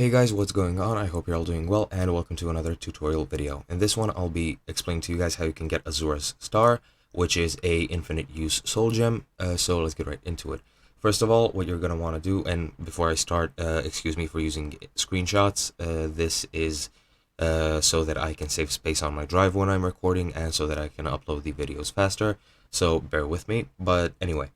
Hey guys, what's going on? I hope you're all doing well, and welcome to another tutorial video. In this one, I'll be explaining to you guys how you can get Azura's Star, which is a infinite use soul gem. So let's get right into it. First of all, what you're going to want to do, and before I start, excuse me for using screenshots, this is so that I can save space on my drive when I'm recording, and so that I can upload the videos faster, so bear with me. But anyway,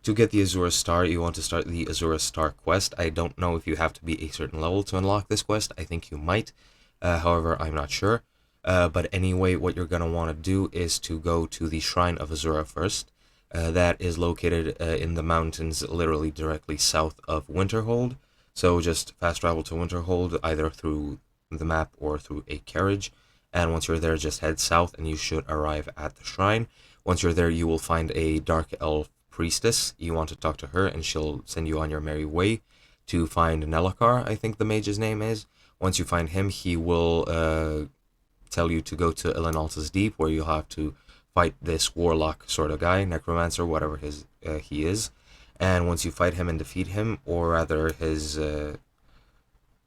to get the Azura Star, you want to start the Azura Star quest. I don't know if you have to be a certain level to unlock this quest. I think you might. However, I'm not sure. But anyway, what you're going to want to do is to go to the Shrine of Azura first. That is located in the mountains, literally directly south of Winterhold. So just fast travel to Winterhold, either through the map or through a carriage. And once you're there, just head south and you should arrive at the shrine. Once you're there, you will find a dark elf priestess. You want to talk to her and she'll send you on your merry way to find Nelakar, I think the mage's name is. Once you find him, he will tell you to go to Ilinalta's Deep, where you'll have to fight this warlock sort of guy, necromancer, whatever he is. And once you fight him and defeat him, or rather his no,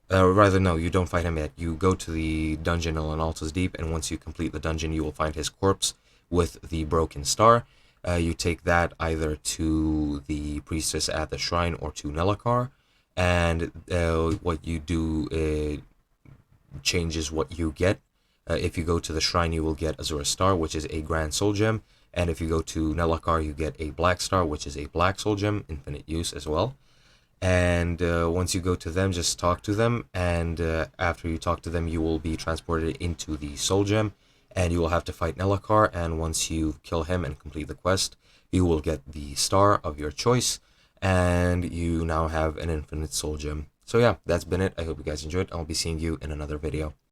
you don't fight him yet. You go to the dungeon Ilinalta's Deep, and once you complete the dungeon, you will find his corpse with the broken star. You take that either to the priestess at the shrine or to Nelakar, and what you do changes what you get. If you go to the shrine, you will get Azura Star, which is a grand soul gem, and if you go to Nelakar, you get a black star, which is a black soul gem, infinite use as well. And once you go to them, just talk to them, and after you talk to them, you will be transported into the soul gem, and you will have to fight Nelakar, and once you kill him and complete the quest, you will get the star of your choice, and you now have an infinite soul gem. So yeah, that's been it. I hope you guys enjoyed. I'll be seeing you in another video.